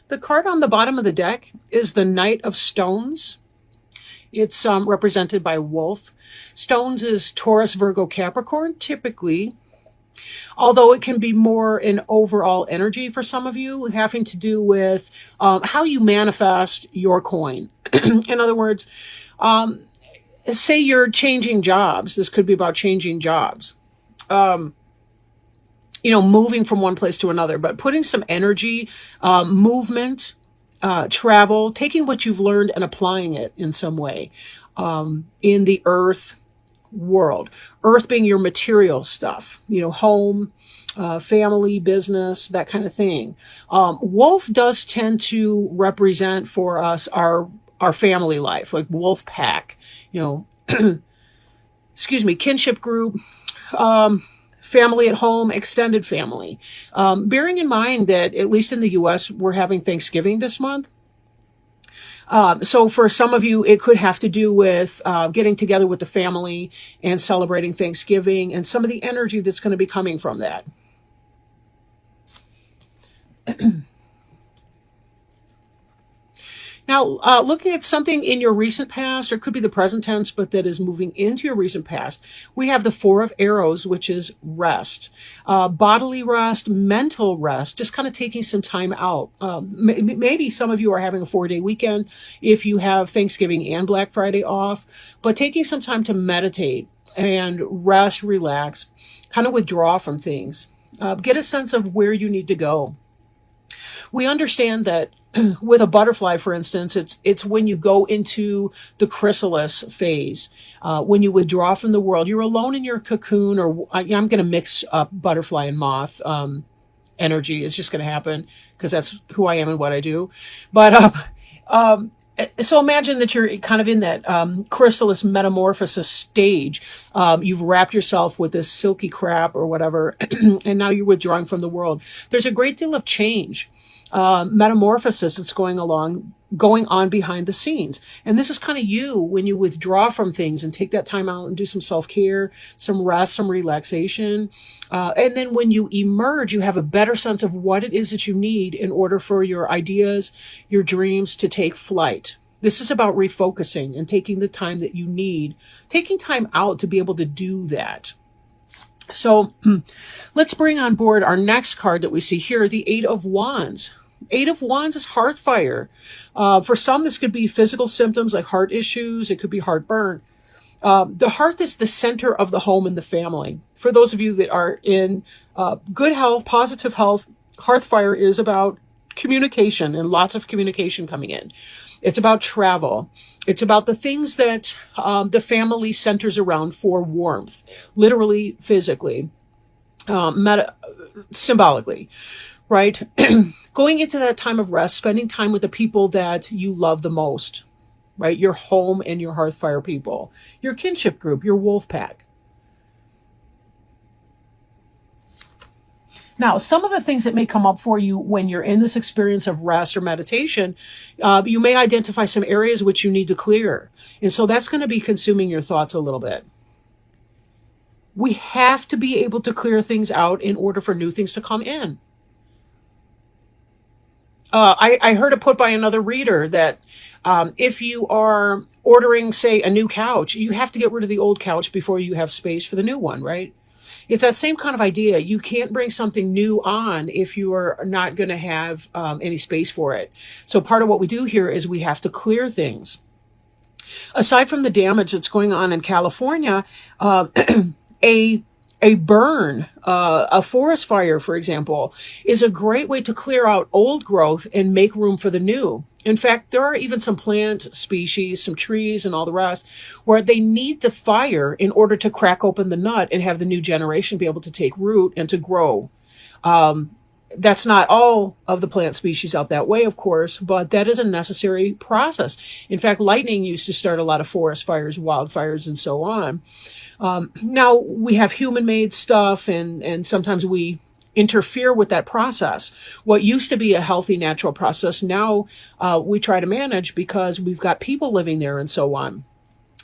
The card on the bottom of the deck is the Knight of Stones. It's represented by Wolf. Stones is Taurus, Virgo, Capricorn, typically, although it can be more an overall energy for some of you, having to do with how you manifest your coin. In other words, say you're changing jobs. This could be about changing jobs. Moving from one place to another, but putting some energy, movement, travel, taking what you've learned and applying it in some way in the earth world. Earth being your material stuff, home, family, business, that kind of thing. Wolf does tend to represent for us our family life, like wolf pack, excuse me, kinship group, family at home, extended family. Bearing in mind that, at least in the US, we're having Thanksgiving this month. So for some of you, it could have to do with getting together with the family and celebrating Thanksgiving and some of the energy that's going to be coming from that. Now, looking at something in your recent past, or it could be the present tense, but that is moving into your recent past, we have the Four of Arrows, which is rest, bodily rest, mental rest, just kind of taking some time out. Maybe some of you are having a 4-day weekend if you have Thanksgiving and Black Friday off, but taking some time to meditate and rest, relax, kind of withdraw from things, get a sense of where you need to go. We understand that with a butterfly, for instance, it's when you go into the chrysalis phase, when you withdraw from the world, you're alone in your cocoon, or I'm going to mix up butterfly and moth energy. It's just going to happen because that's who I am and what I do. But so imagine that you're kind of in that chrysalis metamorphosis stage. You've wrapped yourself with this silky crap or whatever, and now you're withdrawing from the world. There's a great deal of change. Metamorphosis that's going on behind the scenes. And this is kind of you when you withdraw from things and take that time out and do some self-care, some rest, some relaxation. And then when you emerge, you have a better sense of what it is that you need in order for your ideas, your dreams to take flight. This is about refocusing and taking the time that you need, taking time out to be able to do that. So let's bring on board our next card that we see here, the Eight of Wands. Eight of Wands is hearth fire. For some, this could be physical symptoms like heart issues. It could be heartburn. The hearth is the center of the home and the family. For those of you that are in good health, positive health, hearth fire is about communication and lots of communication coming in. It's about travel. It's about the things that the family centers around for warmth, literally, physically, symbolically, right? Going into that time of rest, spending time with the people that you love the most, right? Your home and your hearth fire people, your kinship group, your wolf pack. Now, some of the things that may come up for you when you're in this experience of rest or meditation, you may identify some areas which you need to clear. And so that's going to be consuming your thoughts a little bit. We have to be able to clear things out in order for new things to come in. I heard it put by another reader that if you are ordering, say, a new couch, you have to get rid of the old couch before you have space for the new one, right? It's that same kind of idea. You can't bring something new on if you are not going to have any space for it. So part of what we do here is we have to clear things. Aside from the damage that's going on in California, a burn, a forest fire, for example, is a great way to clear out old growth and make room for the new. In fact, there are even some plant species, some trees and all the rest, where they need the fire in order to crack open the nut and have the new generation be able to take root and to grow. That's not all of the plant species out that way, of course, but that is a necessary process. In fact, lightning used to start a lot of forest fires, wildfires, and so on. Now, we have human-made stuff, and sometimes we interfere with that process. What used to be a healthy, natural process, now we try to manage because we've got people living there and so on.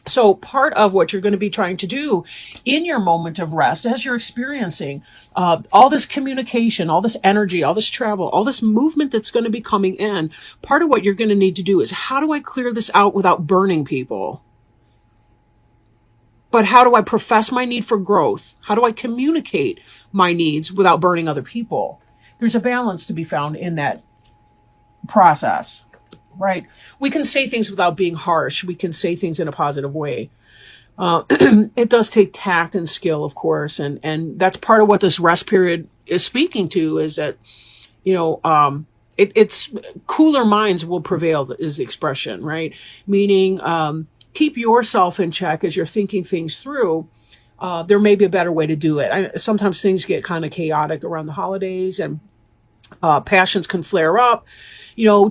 So part of what you're going to be trying to do in your moment of rest, as you're experiencing all this communication, all this energy, all this travel, all this movement that's going to be coming in, part of what you're going to need to do is, how do I clear this out without burning people? But how do I profess my need for growth? How do I communicate my needs without burning other people? There's a balance to be found in that process. Right. We can say things without being harsh. We can say things in a positive way. It does take tact and skill, of course. And that's part of what this rest period is speaking to, is that, it's cooler minds will prevail is the expression, right? Meaning, keep yourself in check as you're thinking things through. There may be a better way to do it. Sometimes things get kind of chaotic around the holidays, and passions can flare up.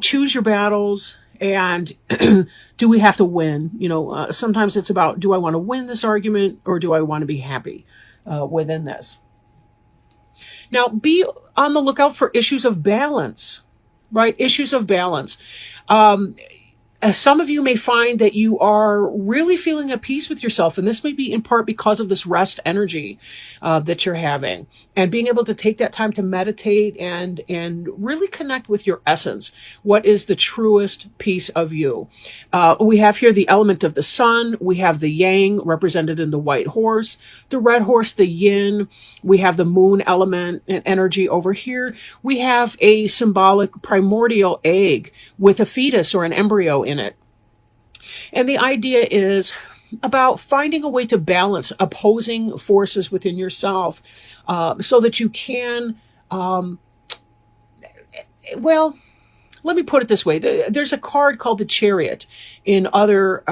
Choose your battles, and do we have to win? Sometimes it's about, do I want to win this argument, or do I want to be happy within this? Now, be on the lookout for issues of balance, right? Issues of balance. Some of you may find that you are really feeling at peace with yourself, and this may be in part because of this rest energy that you're having, and being able to take that time to meditate and really connect with your essence. What is the truest piece of you? We have here the element of the sun. We have the yang represented in the white horse, the red horse, the yin. We have the moon element and energy over here. We have a symbolic primordial egg with a fetus or an embryo in it. And the idea is about finding a way to balance opposing forces within yourself, so that you can, let me put it this way. There's a card called the Chariot in other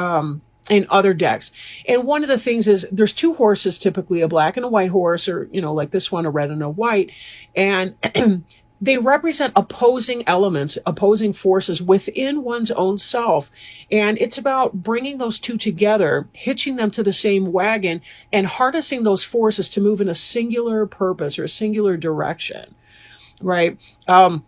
decks. And one of the things is, there's two horses, typically a black and a white horse, or, like this one, a red and a white. And they represent opposing elements, opposing forces within one's own self. And it's about bringing those two together, hitching them to the same wagon, and harnessing those forces to move in a singular purpose or a singular direction, right? A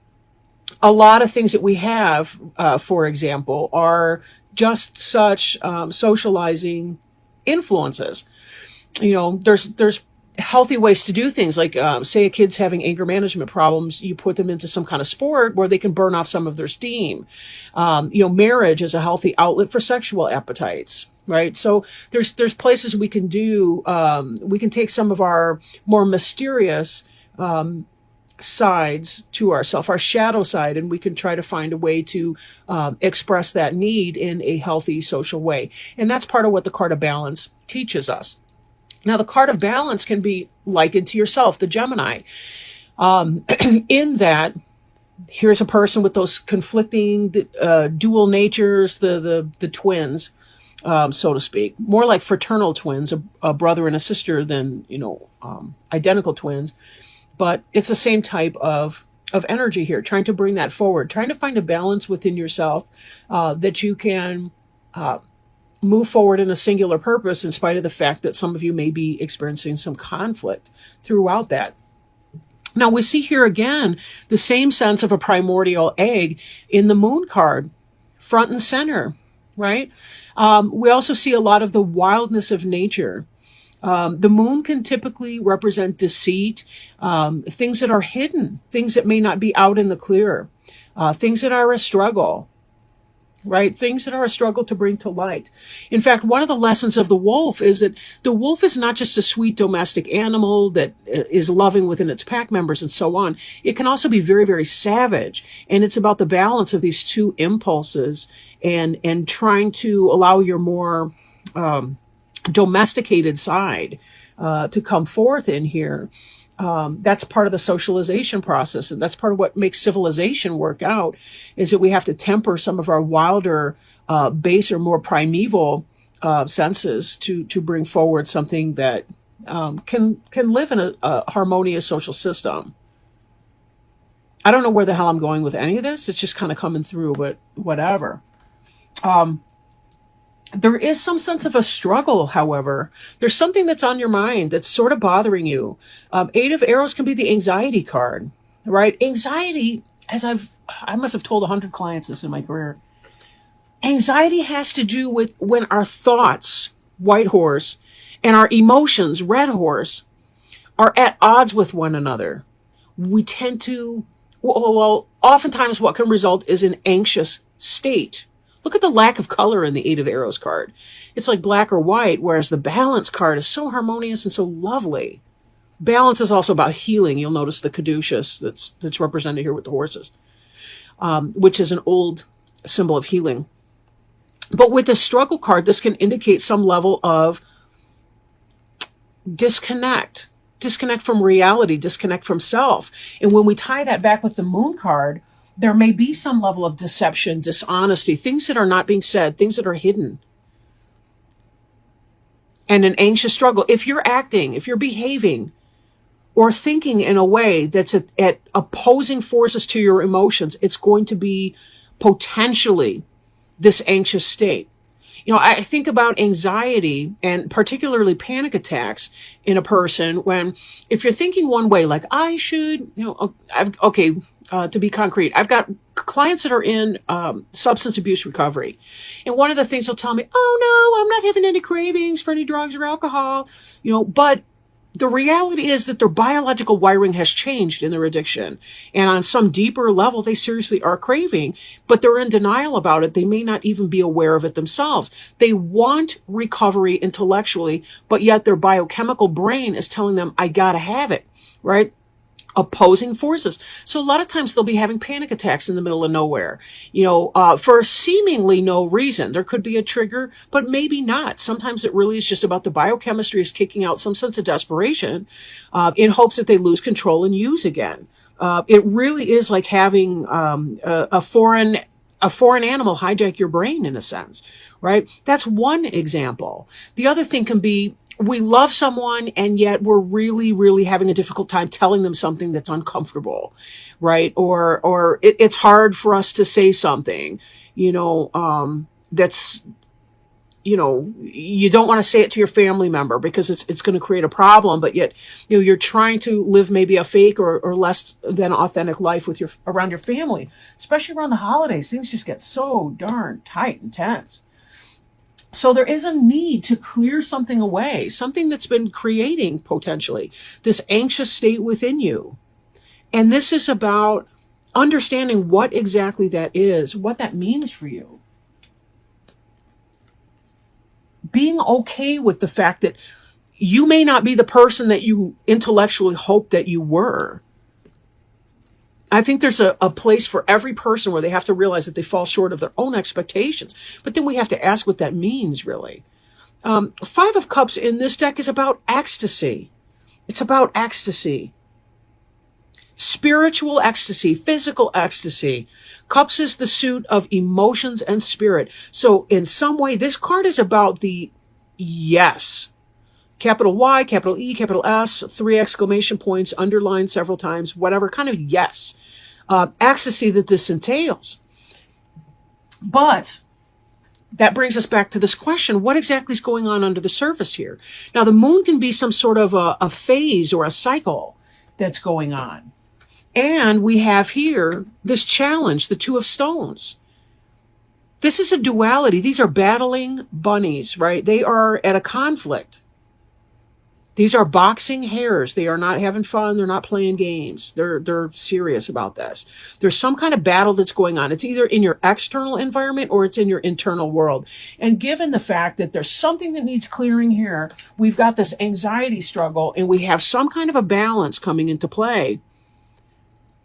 lot of things that we have, for example, are just such socializing influences. There's healthy ways to do things, like say a kid's having anger management problems, you put them into some kind of sport where they can burn off some of their steam. Marriage is a healthy outlet for sexual appetites, right? So there's places we can do, we can take some of our more mysterious sides to ourselves, our shadow side, and we can try to find a way to express that need in a healthy social way. And that's part of what the card of balance teaches us. Now, the card of balance can be likened to yourself, the Gemini, in that here's a person with those conflicting dual natures, the twins, so to speak, more like fraternal twins, a brother and a sister than, identical twins. But it's the same type of energy here, trying to bring that forward, trying to find a balance within yourself that you can move forward in a singular purpose, in spite of the fact that some of you may be experiencing some conflict throughout that. Now, we see here again the same sense of a primordial egg in the moon card, front and center, right? We also see a lot of the wildness of nature. The moon can typically represent deceit, things that are hidden, things that may not be out in the clear, things that are a struggle, right? Things that are a struggle to bring to light. In fact, one of the lessons of the wolf is that the wolf is not just a sweet domestic animal that is loving within its pack members and so on. It can also be very, very savage. And it's about the balance of these two impulses and trying to allow your more domesticated side to come forth in here. That's part of the socialization process, and that's part of what makes civilization work out, is that we have to temper some of our wilder, baser, more primeval senses to bring forward something that can live in a harmonious social system. I don't know where the hell I'm going with any of this. It's just kind of coming through, but whatever. There is some sense of a struggle, however. There's something that's on your mind that's sort of bothering you. Eight of Arrows can be the anxiety card, right? Anxiety, as I must have told 100 clients this in my career. Anxiety has to do with when our thoughts, white horse, and our emotions, red horse, are at odds with one another. We tend to, well, oftentimes what can result is an anxious state. Look at the lack of color in the Eight of Arrows card. It's like black or white, whereas the Balance card is so harmonious and so lovely. Balance is also about healing. You'll notice the caduceus that's represented here with the horses, which is an old symbol of healing. But with the Struggle card, this can indicate some level of disconnect from reality, disconnect from self. And when we tie that back with the Moon card, there may be some level of deception, dishonesty, things that are not being said, things that are hidden. And an anxious struggle. If you're acting, if you're behaving, or thinking in a way that's at opposing forces to your emotions, it's going to be potentially this anxious state. You know, I think about anxiety and particularly panic attacks in a person when, if you're thinking one way, like I should, to be concrete, I've got clients that are in substance abuse recovery. And one of the things they'll tell me, oh no, I'm not having any cravings for any drugs or alcohol, but the reality is that their biological wiring has changed in their addiction. And on some deeper level, they seriously are craving, but they're in denial about it. They may not even be aware of it themselves. They want recovery intellectually, but yet their biochemical brain is telling them, I gotta have it, right? Opposing forces. So a lot of times they'll be having panic attacks in the middle of nowhere, for seemingly no reason. There could be a trigger, but maybe not. Sometimes it really is just about the biochemistry is kicking out some sense of desperation, in hopes that they lose control and use again. It really is like having, a foreign animal hijack your brain in a sense, right? That's one example. The other thing can be, we love someone and yet we're really, really having a difficult time telling them something that's uncomfortable, right? Or it's hard for us to say something, that's, you don't want to say it to your family member because it's going to create a problem, but yet, you're trying to live maybe a fake or less than authentic life with around your family, especially around the holidays. Things just get so darn tight and tense. So there is a need to clear something away, something that's been creating potentially this anxious state within you. And this is about understanding what exactly that is, what that means for you. Being okay with the fact that you may not be the person that you intellectually hoped that you were. I think there's a place for every person where they have to realize that they fall short of their own expectations. But then we have to ask what that means, really. Five of Cups in this deck is about ecstasy. It's about ecstasy. Spiritual ecstasy, physical ecstasy. Cups is the suit of emotions and spirit. So in some way, this card is about the yes. Capital Y, capital E, capital S, 3 exclamation points, underlined several times, whatever kind of yes. Ecstasy that this entails. But that brings us back to this question, what exactly is going on under the surface here? Now, the moon can be some sort of a phase or a cycle that's going on. And we have here this challenge, the Two of Stones. This is a duality. These are battling bunnies, right? They are at a conflict. These are boxing hares. They are not having fun. They're not playing games. They're serious about this. There's some kind of battle that's going on. It's either in your external environment or it's in your internal world. And given the fact that there's something that needs clearing here, we've got this anxiety struggle and we have some kind of a balance coming into play.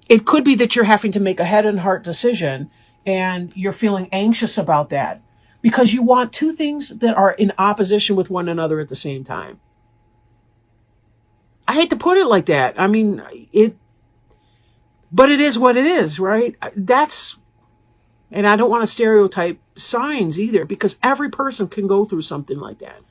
It could be that you're having to make a head and heart decision and you're feeling anxious about that because you want two things that are in opposition with one another at the same time. I hate to put it like that. I mean, but it is what it is, right? And I don't want to stereotype signs either because every person can go through something like that.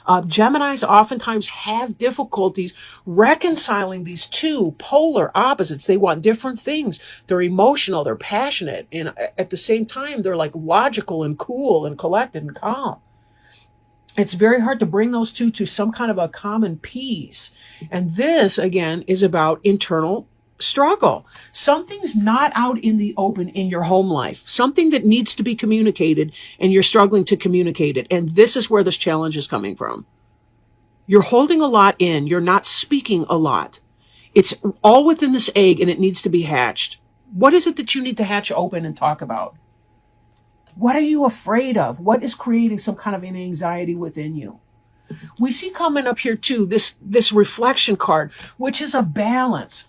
Geminis oftentimes have difficulties reconciling these two polar opposites. They want different things. They're emotional, they're passionate, and at the same time, they're like logical and cool and collected and calm. It's very hard to bring those two to some kind of a common peace. And this, again, is about internal struggle. Something's not out in the open in your home life. Something that needs to be communicated and you're struggling to communicate it. And this is where this challenge is coming from. You're holding a lot in. You're not speaking a lot. It's all within this egg and it needs to be hatched. What is it that you need to hatch open and talk about? What are you afraid of? What is creating some kind of an anxiety within you? We see coming up here too, this reflection card, which is a balance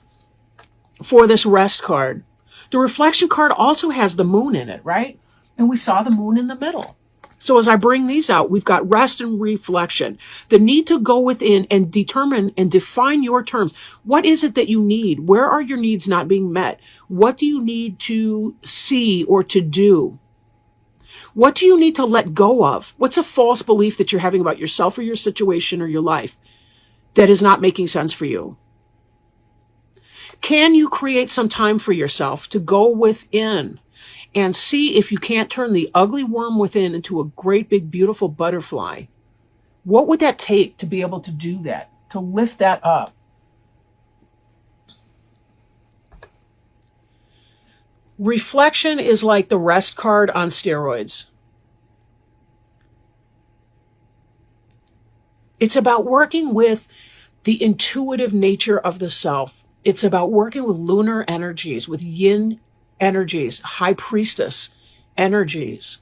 for this rest card. The reflection card also has the moon in it, right? And we saw the moon in the middle. So as I bring these out, we've got rest and reflection. The need to go within and determine and define your terms. What is it that you need? Where are your needs not being met? What do you need to see or to do? What do you need to let go of? What's a false belief that you're having about yourself or your situation or your life that is not making sense for you? Can you create some time for yourself to go within and see if you can't turn the ugly worm within into a great big beautiful butterfly? What would that take to be able to do that, to lift that up? Reflection is like the rest card on steroids. It's about working with the intuitive nature of the self. It's about working with lunar energies, with yin energies, high priestess energies.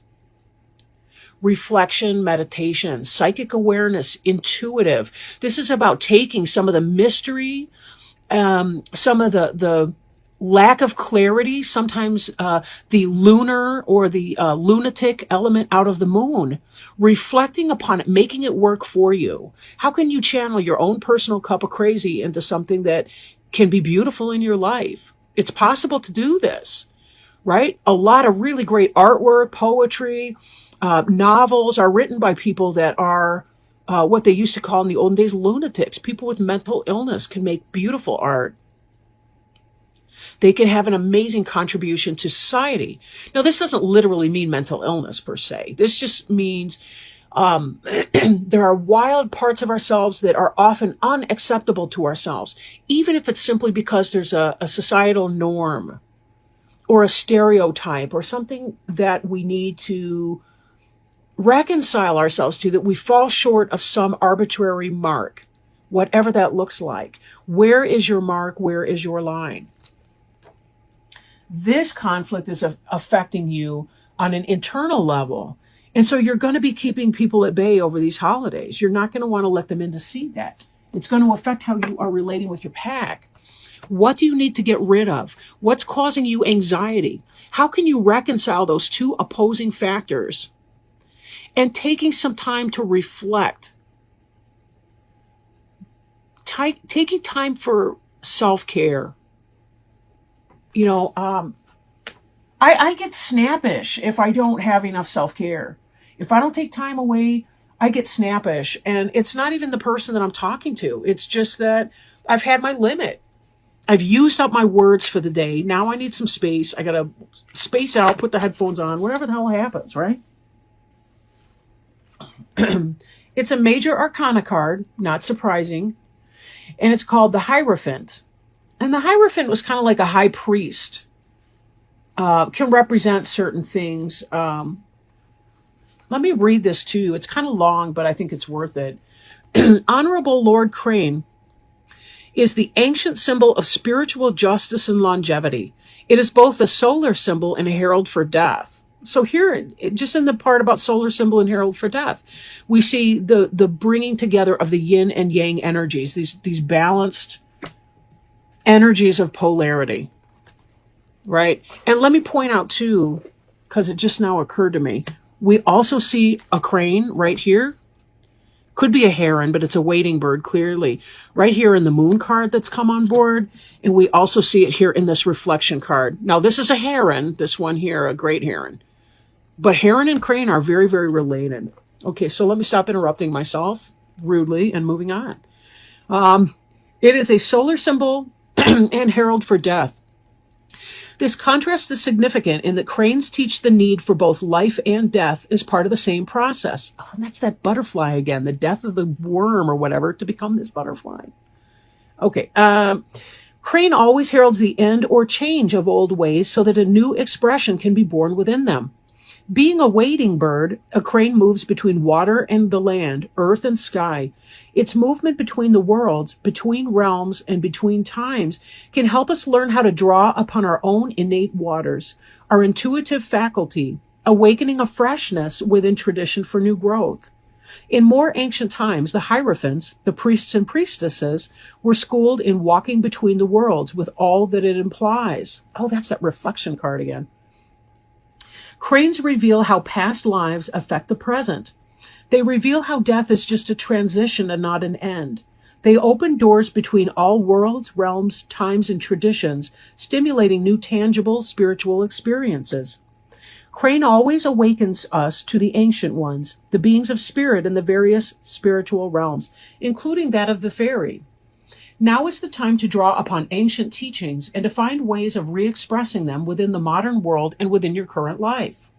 Reflection, meditation, psychic awareness, intuitive. This is about taking some of the mystery, some of the lack of clarity, sometimes the lunar or the lunatic element out of the moon, reflecting upon it, making it work for you. How can you channel your own personal cup of crazy into something that can be beautiful in your life? It's possible to do this, right? A lot of really great artwork, poetry, novels are written by people that are what they used to call in the olden days lunatics. People with mental illness can make beautiful art. They can have an amazing contribution to society. Now, this doesn't literally mean mental illness per se. This just means there are wild parts of ourselves that are often unacceptable to ourselves, even if it's simply because there's a societal norm or a stereotype or something that we need to reconcile ourselves to, that we fall short of some arbitrary mark, whatever that looks like. Where is your mark? Where is your line? This conflict is affecting you on an internal level. And so you're going to be keeping people at bay over these holidays. You're not going to want to let them in to see that. It's going to affect how you are relating with your pack. What do you need to get rid of? What's causing you anxiety? How can you reconcile those two opposing factors? And taking some time to reflect. Taking time for self-care. You know, I get snappish if I don't have enough self-care. If I don't take time away, I get snappish. And it's not even the person that I'm talking to. It's just that I've had my limit. I've used up my words for the day. Now I need some space. I got to space out, put the headphones on, whatever the hell happens, right? It's a major arcana card, not surprising. And it's called the Hierophant. And the Hierophant was kind of like a high priest. Can represent certain things. Let me read this to you. It's kind of long, but I think it's worth it. Honorable Lord Crane is the ancient symbol of spiritual justice and longevity. It is both a solar symbol and a herald for death. So here, just in the part about solar symbol and herald for death, we see the bringing together of the yin and yang energies, these balanced energies of polarity, right? And let me point out too, because it just now occurred to me, we also see a crane right here. Could be a heron, but it's a wading bird, clearly. Right here in the moon card that's come on board. And we also see it here in this reflection card. Now, this is a heron, this one here, a great heron. But heron and crane are very, very related. Okay, so let me stop interrupting myself rudely and moving on. It is a solar symbol and herald for death. This contrast is significant in that cranes teach the need for both life and death as part of the same process. Oh, and that's that butterfly again, the death of the worm or whatever to become this butterfly. Okay. Crane always heralds the end or change of old ways so that a new expression can be born within them. Being a wading bird, a crane moves between water and the land, earth and sky. Its movement between the worlds, between realms, and between times can help us learn how to draw upon our own innate waters, our intuitive faculty, awakening a freshness within tradition for new growth. In more ancient times, the Hierophants, the priests and priestesses, were schooled in walking between the worlds with all that it implies. Oh, that's that reflection card again. Cranes reveal how past lives affect the present. They reveal how death is just a transition and not an end. They open doors between all worlds, realms, times, and traditions, stimulating new tangible spiritual experiences. Crane always awakens us to the ancient ones, the beings of spirit in the various spiritual realms, including that of the fairy. Now is the time to draw upon ancient teachings and to find ways of re-expressing them within the modern world and within your current life.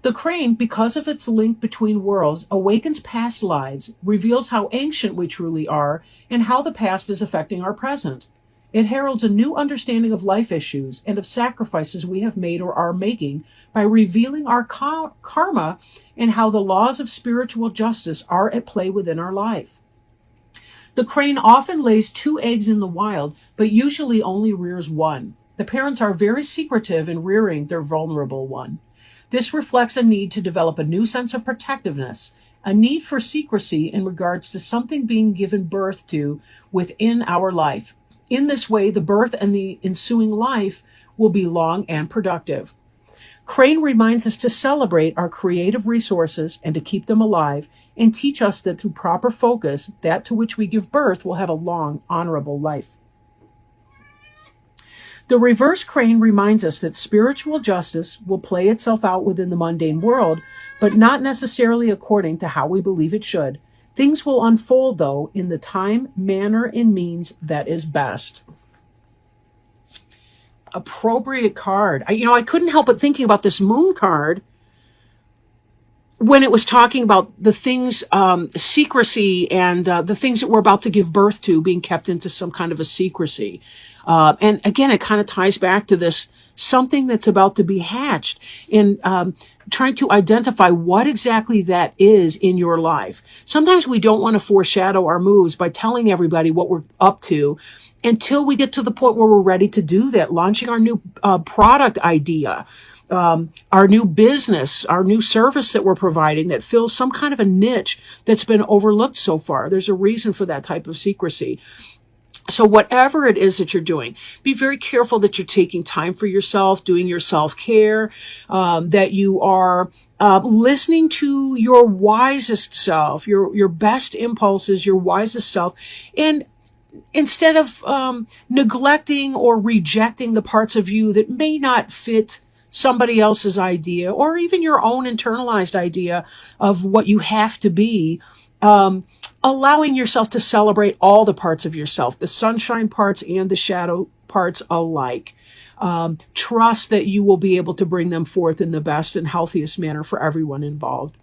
The crane, because of its link between worlds, awakens past lives, reveals how ancient we truly are, and how the past is affecting our present. It heralds a new understanding of life issues and of sacrifices we have made or are making by revealing our karma and how the laws of spiritual justice are at play within our life. The crane often lays 2 eggs in the wild, but usually only rears one. The parents are very secretive in rearing their vulnerable one. This reflects a need to develop a new sense of protectiveness, a need for secrecy in regards to something being given birth to within our life. In this way, the birth and the ensuing life will be long and productive. Crane reminds us to celebrate our creative resources and to keep them alive, and teach us that through proper focus, that to which we give birth will have a long, honorable life. The reverse crane reminds us that spiritual justice will play itself out within the mundane world, but not necessarily according to how we believe it should. Things will unfold, though, in the time, manner, and means that is best. Appropriate card. I couldn't help but thinking about this moon card when it was talking about the things, secrecy, and the things that we're about to give birth to being kept into some kind of a secrecy. And again, it kind of ties back to this something that's about to be hatched, and trying to identify what exactly that is in your life. Sometimes we don't want to foreshadow our moves by telling everybody what we're up to until we get to the point where we're ready to do that, launching our new product idea, our new business, our new service that we're providing that fills some kind of a niche that's been overlooked so far. There's a reason for that type of secrecy. So whatever it is that you're doing, be very careful that you're taking time for yourself, doing your self-care, that you are listening to your wisest self, your best impulses, your wisest self, and instead of neglecting or rejecting the parts of you that may not fit somebody else's idea or even your own internalized idea of what you have to be, allowing yourself to celebrate all the parts of yourself, the sunshine parts and the shadow parts alike. Trust that you will be able to bring them forth in the best and healthiest manner for everyone involved.